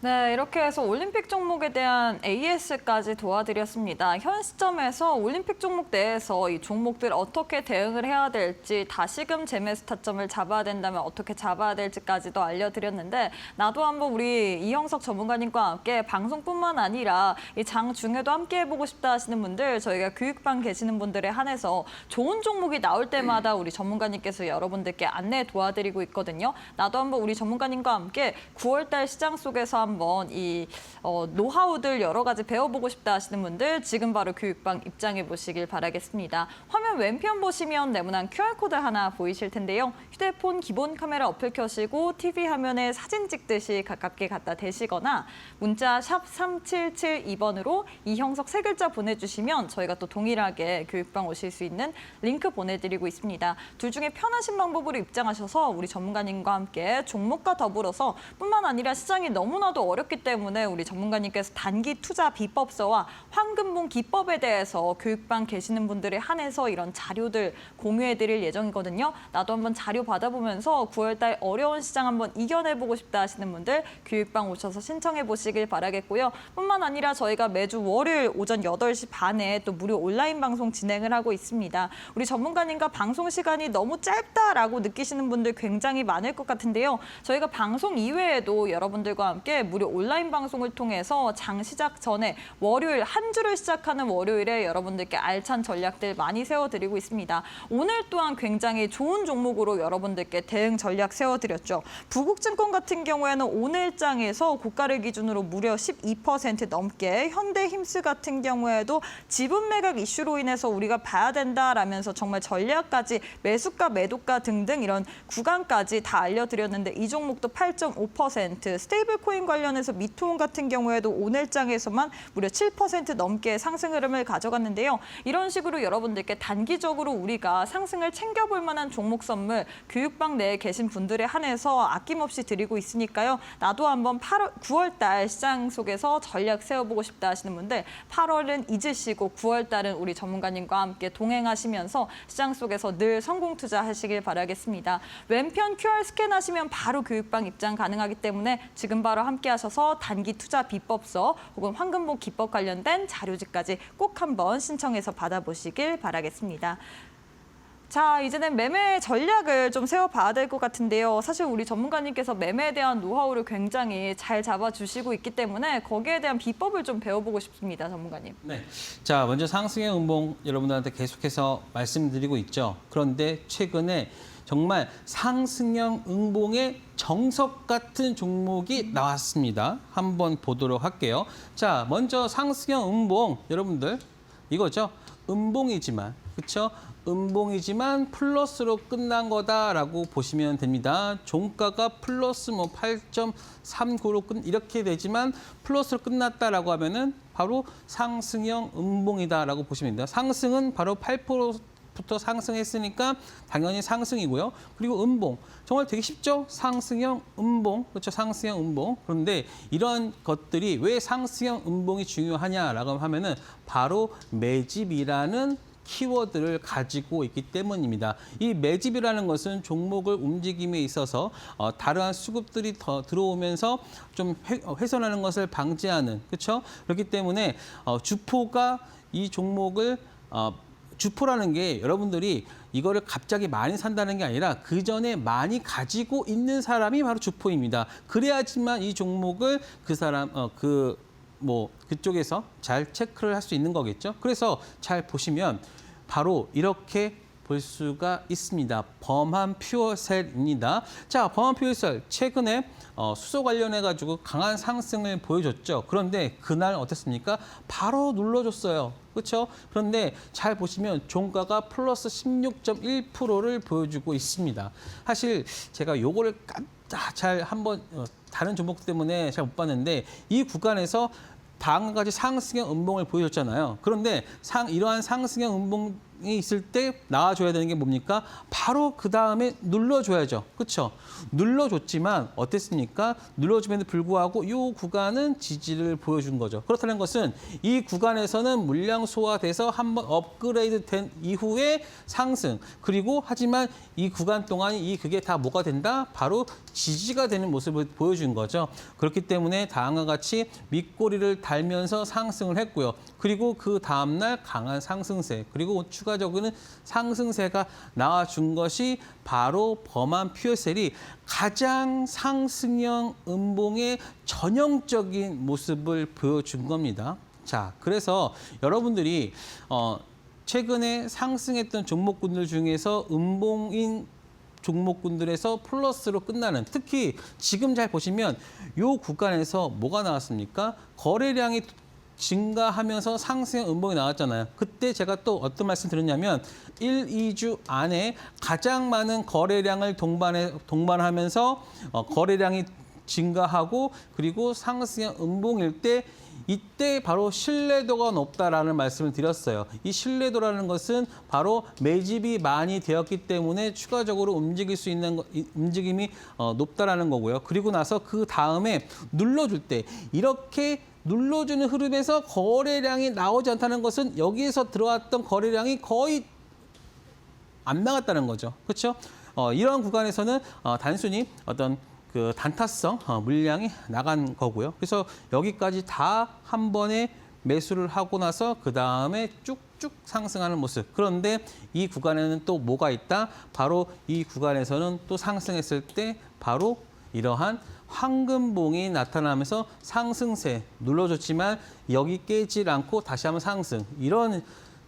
네, 이렇게 해서 올림픽 종목에 대한 AS까지 도와드렸습니다. 현 시점에서 올림픽 종목 내에서 이 종목들 어떻게 대응을 해야 될지, 다시금 재매수 타점을 잡아야 된다면 어떻게 잡아야 될지까지도 알려드렸는데, 나도 한번 우리 이형석 전문가님과 함께 방송뿐만 아니라 이 장 중에도 함께 해보고 싶다 하시는 분들, 저희가 교육방 계시는 분들에 한해서 좋은 종목이 나올 때마다 우리 전문가님께서 여러분들께 안내 도와드리고 있거든요. 나도 한번 우리 전문가님과 함께 9월달 시장 속에서 한번 이 노하우들 여러 가지 배워보고 싶다 하시는 분들 지금 바로 교육방 입장해 보시길 바라겠습니다. 화면 왼편 보시면 네모난 QR코드 하나 보이실 텐데요. 휴대폰 기본 카메라 어플 켜시고 TV 화면에 사진 찍듯이 가깝게 갖다 대시거나 문자 샵 3772번으로 이형석 세 글자 보내주시면 저희가 또 동일하게 교육방 오실 수 있는 링크 보내드리고 있습니다. 둘 중에 편하신 방법으로 입장하셔서 우리 전문가님과 함께 종목과 더불어서 뿐만 아니라 시장이 너무나도 어렵기 때문에 우리 전문가님께서 단기 투자 비법서와 황금봉 기법에 대해서 교육방 계시는 분들에 한해서 이런 자료들 공유해드릴 예정이거든요. 나도 한번 자료 받아보면서 9월달 어려운 시장 한번 이겨내보고 싶다 하시는 분들 교육방 오셔서 신청해 보시길 바라겠고요. 뿐만 아니라 저희가 매주 월요일 오전 8시 반에 또 무료 온라인 방송 진행을 하고 있습니다. 우리 전문가님과 방송 시간이 너무 짧다라고 느끼시는 분들 굉장히 많을 것 같은데요. 저희가 방송 이외에도 여러분들과 함께 무료 온라인 방송을 통해서 장 시작 전에 월요일 한 주를 시작하는 월요일에 여러분들께 알찬 전략들 많이 세워드리고 있습니다. 오늘 또한 굉장히 좋은 종목으로 여러분들께 대응 전략 세워드렸죠. 부국증권 같은 경우에는 오늘 장에서 고가를 기준으로 무려 12% 넘게, 현대힘스 같은 경우에도 지분 매각 이슈로 인해서 우리가 봐야 된다라면서 정말 전략까지 매수가, 매도가 등등 이런 구간까지 다 알려드렸는데 이 종목도 8.5%, 스테이블 코인 관련해서 미토온 같은 경우에도 오늘 장에서만 무려 7% 넘게 상승 흐름을 가져갔는데요. 이런 식으로 여러분들께 단기적으로 우리가 상승을 챙겨볼 만한 종목 선물 교육방 내에 계신 분들에 한해서 아낌없이 드리고 있으니까요. 나도 한번 9월 달 시장 속에서 전략 세워보고 싶다 하시는 분들 8월은 잊으시고 9월 달은 우리 전문가님과 함께 동행하시면서 시장 속에서 늘 성공 투자하시길 바라겠습니다. 왼편 QR 스캔하시면 바로 교육방 입장 가능하기 때문에 지금 바로 함께 하셔서 단기 투자 비법서 혹은 황금복 기법 관련된 자료지까지 꼭 한번 신청해서 받아보시길 바라겠습니다. 자, 이제는 매매 전략을 좀 세워봐야 될 것 같은데요. 사실 우리 전문가님께서 매매에 대한 노하우를 굉장히 잘 잡아주시고 있기 때문에 거기에 대한 비법을 좀 배워보고 싶습니다, 전문가님. 네. 자, 먼저 상승의 음봉 여러분들한테 계속해서 말씀드리고 있죠. 그런데 최근에 정말 상승형 음봉의 정석 같은 종목이 나왔습니다. 한번 보도록 할게요. 자, 먼저 상승형 음봉 여러분들 이거죠. 음봉이지만, 그렇죠? 음봉이지만 플러스로 끝난 거다라고 보시면 됩니다. 종가가 플러스 8.39로 이렇게 되지만 플러스로 끝났다라고 하면은 바로 상승형 음봉이다라고 보시면 됩니다. 상승은 바로 8%부터 상승했으니까 당연히 상승이고요. 그리고 음봉. 정말 되게 쉽죠? 상승형 음봉. 그렇죠? 상승형 음봉. 그런데 이런 것들이 왜 상승형 음봉이 중요하냐라고 하면은 바로 매집이라는 키워드를 가지고 있기 때문입니다. 이 매집이라는 것은 종목을 움직임에 있어서 다른 수급들이 더 들어오면서 좀 훼손하는 것을 방지하는, 그렇죠? 그렇기 때문에 주포가 이 종목을 주포라는 게 여러분들이 이거를 갑자기 많이 산다는 게 아니라 그 전에 많이 가지고 있는 사람이 바로 주포입니다. 그래야지만 이 종목을 그 사람 그쪽에서 잘 체크를 할 수 있는 거겠죠. 그래서 잘 보시면 바로 이렇게 볼 수가 있습니다. 범한 퓨어셀입니다. 자, 범한 퓨어셀 최근에 수소 관련해 가지고 강한 상승을 보여줬죠. 그런데 그날 어땠습니까? 바로 눌러줬어요. 그렇죠? 그런데 잘 보시면 종가가 플러스 16.1%를 보여주고 있습니다. 사실 제가 요거를 잘 한번 다른 종목 때문에 잘 못 봤는데 이 구간에서 다음과 같이 상승형 음봉을 보여줬잖아요. 그런데 이러한 상승형 음봉이 있을 때 나와줘야 되는 게 뭡니까? 바로 그 다음에 눌러줘야죠. 그렇죠? 눌러줬지만 어땠습니까? 눌러줌에도 불구하고 이 구간은 지지를 보여준 거죠. 그렇다는 것은 이 구간에서는 물량 소화돼서 한번 업그레이드 된 이후에 상승. 그리고 하지만 이 구간 동안 그게 다 뭐가 된다? 바로 지지가 되는 모습을 보여준 거죠. 그렇기 때문에 다음과 같이 밑꼬리를 달면서 상승을 했고요. 그리고 그 다음날 강한 상승세, 그리고 추가적으로는 상승세가 나와준 것이 바로 범한 퓨어셀이 가장 상승형 음봉의 전형적인 모습을 보여준 겁니다. 자, 그래서 여러분들이 최근에 상승했던 종목군들 중에서 음봉인 종목군들에서 플러스로 끝나는, 특히 지금 잘 보시면 이 구간에서 뭐가 나왔습니까? 거래량이 증가하면서 상승 음봉이 나왔잖아요. 그때 제가 또 어떤 말씀 드렸냐면 1, 2주 안에 가장 많은 거래량을 동반하면서 거래량이 증가하고 그리고 상승형 음봉일 때 이때 바로 신뢰도가 높다라는 말씀을 드렸어요. 이 신뢰도라는 것은 바로 매집이 많이 되었기 때문에 추가적으로 움직일 수 있는 움직임이 높다라는 거고요. 그리고 나서 그 다음에 눌러줄 때 이렇게 눌러주는 흐름에서 거래량이 나오지 않다는 것은 여기에서 들어왔던 거래량이 거의 안 나갔다는 거죠. 그렇죠? 이런 구간에서는 단순히 어떤 그 단타성 물량이 나간 거고요. 그래서 여기까지 다 한 번에 매수를 하고 나서 그 다음에 쭉쭉 상승하는 모습. 그런데 이 구간에는 또 뭐가 있다? 바로 이 구간에서는 또 상승했을 때 바로 이러한 황금봉이 나타나면서 상승세 눌러줬지만 여기 깨질 않고 다시 한번 상승. 이런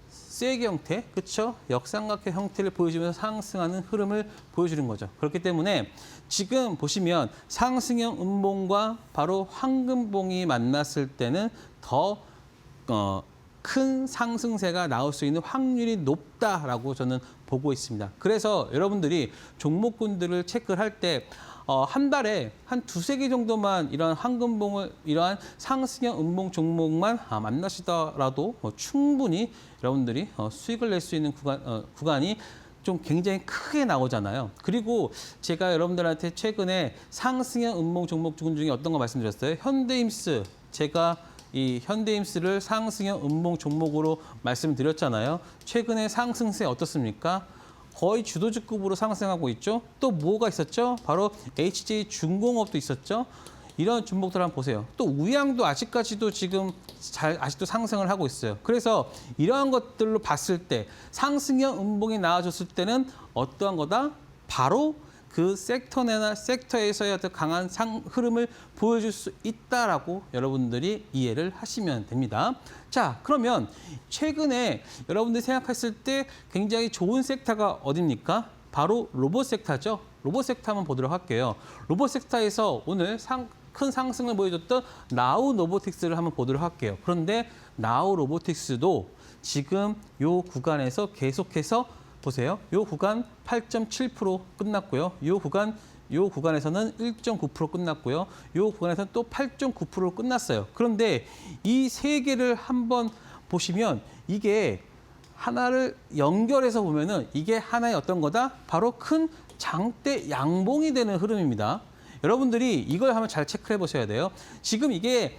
쐐기 형태, 그렇죠? 역삼각형 형태를 보여주면서 상승하는 흐름을 보여주는 거죠. 그렇기 때문에 지금 보시면 상승형 음봉과 바로 황금봉이 만났을 때는 더 큰 상승세가 나올 수 있는 확률이 높다라고 저는 보고 있습니다. 그래서 여러분들이 종목군들을 체크를 할 때 한 달에 한 두세 개 정도만 이런 황금봉을, 이러한 상승형 음봉 종목만 만나시더라도 충분히 여러분들이 수익을 낼 수 있는 구간이 좀 굉장히 크게 나오잖아요. 그리고 제가 여러분들한테 최근에 상승형 음봉 종목 중에 어떤 거 말씀드렸어요? 현대임스. 제가 이 현대임스를 상승형 음봉 종목으로 말씀드렸잖아요. 최근에 상승세 어떻습니까? 거의 주도주급으로 상승하고 있죠. 또 뭐가 있었죠? 바로 HJ중공업도 있었죠. 이런 종목들 한번 보세요. 또 우양도 아직까지도 지금 아직도 상승을 하고 있어요. 그래서 이러한 것들로 봤을 때 상승형 음봉이 나와줬을 때는 어떠한 거다? 바로 그 섹터내나 섹터에서의 어떤 강한 흐름을 보여줄 수 있다라고 여러분들이 이해를 하시면 됩니다. 자, 그러면 최근에 여러분들이 생각했을 때 굉장히 좋은 섹터가 어딥니까? 바로 로봇 섹터죠. 로봇 섹터 한번 보도록 할게요. 로봇 섹터에서 오늘 큰 상승을 보여줬던 나우 로보틱스를 한번 보도록 할게요. 그런데 나우 로보틱스도 지금 이 구간에서 계속해서 보세요. 이 구간 8.7% 끝났고요. 이 구간에서는 1.9% 끝났고요. 이 구간에서는 또 8.9% 끝났어요. 그런데 이 세 개를 한번 보시면 이게 하나를 연결해서 보면은 이게 하나의 어떤 거다? 바로 큰 장대 양봉이 되는 흐름입니다. 여러분들이 이걸 한번 잘 체크해 보셔야 돼요. 지금 이게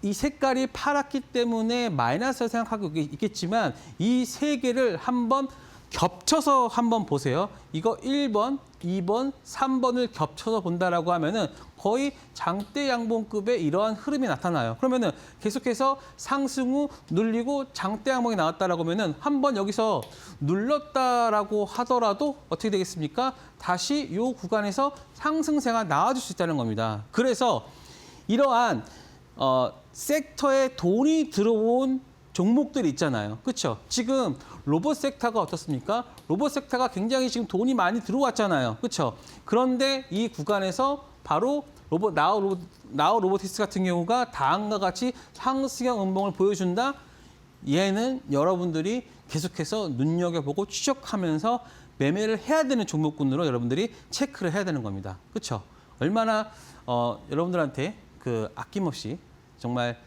이 색깔이 파랗기 때문에 마이너스를 생각하고 있겠지만 이 세 개를 한번 겹쳐서 한번 보세요. 이거 1번, 2번, 3번을 겹쳐서 본다라고 하면은 거의 장대 양봉급의 이러한 흐름이 나타나요. 그러면은 계속해서 상승 후 눌리고 장대 양봉이 나왔다라고 하면은 한번 여기서 눌렀다라고 하더라도 어떻게 되겠습니까? 다시 이 구간에서 상승세가 나와줄 수 있다는 겁니다. 그래서 이러한 섹터에 돈이 들어온 종목들이 있잖아요. 그렇죠? 지금 로봇 섹터가 어떻습니까? 로봇 섹터가 굉장히 지금 돈이 많이 들어왔잖아요. 그렇죠? 그런데 이 구간에서 바로 나우 로보틱스 같은 경우가 다음과 같이 상승형 음봉을 보여준다. 얘는 여러분들이 계속해서 눈여겨보고 추적하면서 매매를 해야 되는 종목군으로 여러분들이 체크를 해야 되는 겁니다. 그렇죠? 얼마나 여러분들한테 그 아낌없이 정말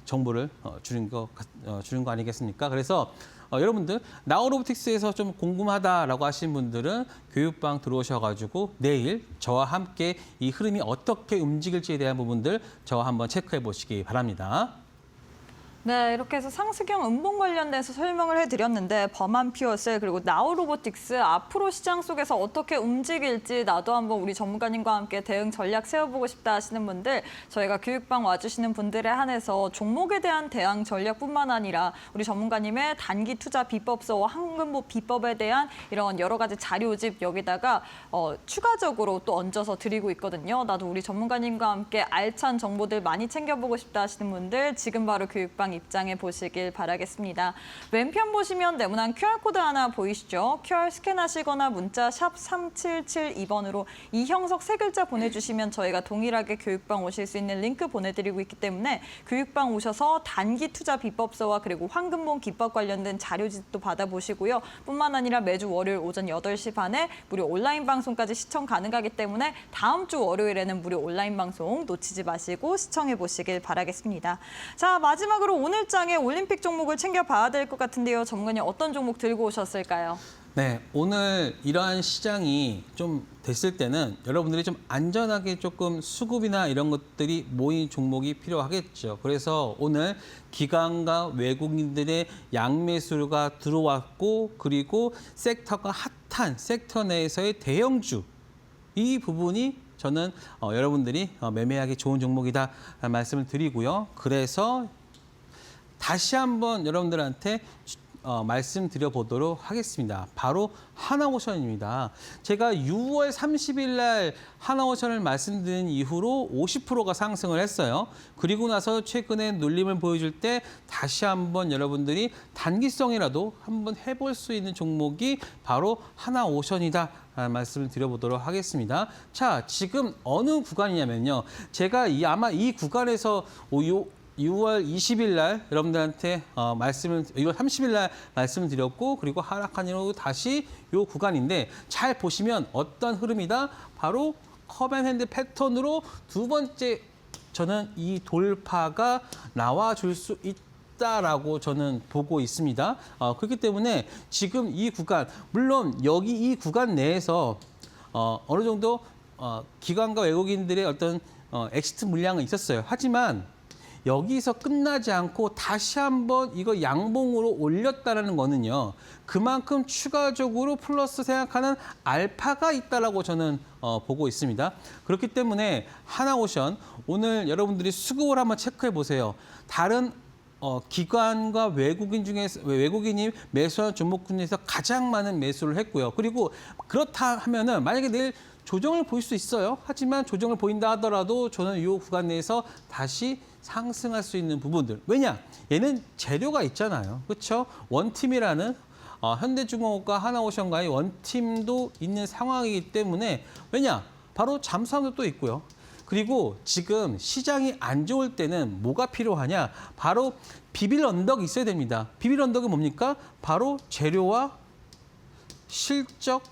정보를 주는 거 아니겠습니까? 그래서 여러분들 나우 로보틱스에서 좀 궁금하다라고 하신 분들은 교육방 들어오셔가지고 내일 저와 함께 이 흐름이 어떻게 움직일지에 대한 부분들 저와 한번 체크해 보시기 바랍니다. 네, 이렇게 해서 상승형 음봉 관련돼서 설명을 해드렸는데 범한 퓨어셀 그리고 나우 로보틱스 앞으로 시장 속에서 어떻게 움직일지 나도 한번 우리 전문가님과 함께 대응 전략 세워보고 싶다 하시는 분들 저희가 교육방 와주시는 분들에 한해서 종목에 대한 대응 전략뿐만 아니라 우리 전문가님의 단기 투자 비법서와 황금보 비법에 대한 이런 여러 가지 자료집 여기다가 추가적으로 또 얹어서 드리고 있거든요. 나도 우리 전문가님과 함께 알찬 정보들 많이 챙겨보고 싶다 하시는 분들 지금 바로 교육방 입장해 보시길 바라겠습니다. 왼편 보시면 네모난 QR코드 하나 보이시죠? QR 스캔하시거나 문자 샵 3772번으로 이형석 세 글자 보내주시면 저희가 동일하게 교육방 오실 수 있는 링크 보내드리고 있기 때문에 교육방 오셔서 단기 투자 비법서와 그리고 황금봉 기법 관련된 자료집도 받아보시고요. 뿐만 아니라 매주 월요일 오전 8시 반에 무료 온라인 방송까지 시청 가능하기 때문에 다음 주 월요일에는 무료 온라인 방송 놓치지 마시고 시청해 보시길 바라겠습니다. 자, 마지막으로 오늘 장에 올림픽 종목을 챙겨봐야 될 것 같은데요. 전문가님 어떤 종목 들고 오셨을까요? 네, 오늘 이러한 시장이 좀 됐을 때는 여러분들이 좀 안전하게 조금 수급이나 이런 것들이 모인 종목이 필요하겠죠. 그래서 오늘 기관과 외국인들의 양매수가 들어왔고 그리고 섹터가 핫한 섹터 내에서의 대형주 이 부분이 저는 여러분들이 매매하기 좋은 종목이다 말씀을 드리고요. 그래서 다시 한번 여러분들한테 말씀드려 보도록 하겠습니다. 바로 하나오션입니다. 제가 6월 30일 날 하나오션을 말씀드린 이후로 50%가 상승을 했어요. 그리고 나서 최근에 눌림을 보여줄 때 다시 한번 여러분들이 단기성이라도 한번 해볼 수 있는 종목이 바로 하나오션이다. 말씀을 드려보도록 하겠습니다. 자, 지금 어느 구간이냐면요. 제가 아마 이 구간에서 6월 20일 날 여러분들한테 6월 30일 날 말씀을 드렸고 그리고 하락한 이후 다시 이 구간인데 잘 보시면 어떤 흐름이다? 바로 컵앤핸드 패턴으로 두 번째 저는 이 돌파가 나와줄 수 있다라고 저는 보고 있습니다. 그렇기 때문에 지금 이 구간 물론 여기 이 구간 내에서 어느 정도 기관과 외국인들의 어떤 엑시트 물량은 있었어요. 하지만 여기서 끝나지 않고 다시 한번 이거 양봉으로 올렸다는 거는요. 그만큼 추가적으로 플러스 생각하는 알파가 있다라고 저는 보고 있습니다. 그렇기 때문에 하나오션 오늘 여러분들이 수급을 한번 체크해 보세요. 다른 기관과 외국인 중에서 외국인이 매수한 종목 중에서 가장 많은 매수를 했고요. 그리고 그렇다 하면은 만약에 내일 조정을 보일 수 있어요. 하지만 조정을 보인다 하더라도 저는 이 구간 내에서 다시 상승할 수 있는 부분들. 왜냐? 얘는 재료가 있잖아요. 그렇죠? 원팀이라는 현대중공업과 하나오션과의 원팀도 있는 상황이기 때문에 왜냐? 바로 잠수함도 또 있고요. 그리고 지금 시장이 안 좋을 때는 뭐가 필요하냐? 바로 비빌 언덕이 있어야 됩니다. 비빌 언덕은 뭡니까? 바로 재료와 실적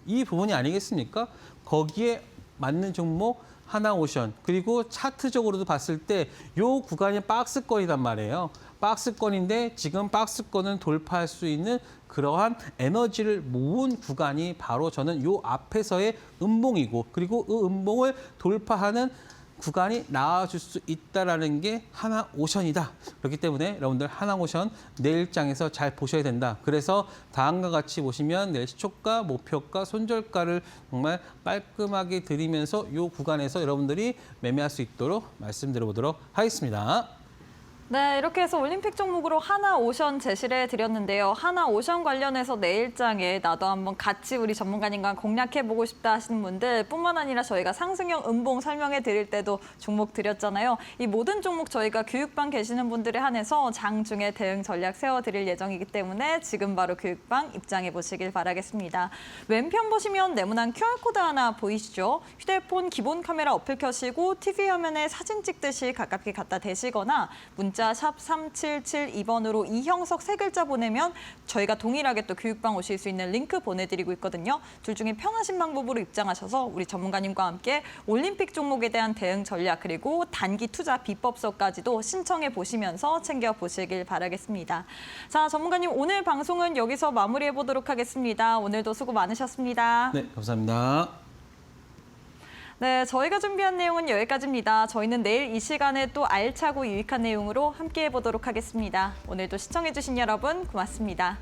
이 부분이 아니겠습니까? 거기에 맞는 종목 하나오션 그리고 차트적으로도 봤을 때 이 구간이 박스권이란 말이에요. 박스권인데 지금 박스권을 돌파할 수 있는 그러한 에너지를 모은 구간이 바로 저는 이 앞에서의 음봉이고 그리고 그 음봉을 돌파하는 구간이 나와줄 수 있다라는 게 하나오션이다. 그렇기 때문에 여러분들 하나오션 내일장에서 잘 보셔야 된다. 그래서 다음과 같이 보시면 내일 시초가, 목표가, 손절가를 정말 깔끔하게 드리면서 이 구간에서 여러분들이 매매할 수 있도록 말씀드려보도록 하겠습니다. 네, 이렇게 해서 올림픽 종목으로 하나오션 제시를 해드렸는데요. 하나오션 관련해서 내일장에 나도 한번 같이 우리 전문가님과 공략해보고 싶다 하시는 분들 뿐만 아니라 저희가 상승형 음봉 설명해 드릴 때도 종목 드렸잖아요. 이 모든 종목 저희가 교육방 계시는 분들에 한해서 장중에 대응 전략 세워드릴 예정이기 때문에 지금 바로 교육방 입장해 보시길 바라겠습니다. 왼편 보시면 네모난 QR코드 하나 보이시죠? 휴대폰 기본 카메라 어플 켜시고 TV 화면에 사진 찍듯이 가깝게 갖다 대시거나 문자 샵 3772번으로 이형석 세 글자 보내면 저희가 동일하게 또 교육방 오실 수 있는 링크 보내드리고 있거든요. 둘 중에 편하신 방법으로 입장하셔서 우리 전문가님과 함께 올림픽 종목에 대한 대응 전략 그리고 단기 투자 비법서까지도 신청해 보시면서 챙겨보시길 바라겠습니다. 자, 전문가님 오늘 방송은 여기서 마무리해 보도록 하겠습니다. 오늘도 수고 많으셨습니다. 네, 감사합니다. 네, 저희가 준비한 내용은 여기까지입니다. 저희는 내일 이 시간에 또 알차고 유익한 내용으로 함께해 보도록 하겠습니다. 오늘도 시청해주신 여러분 고맙습니다.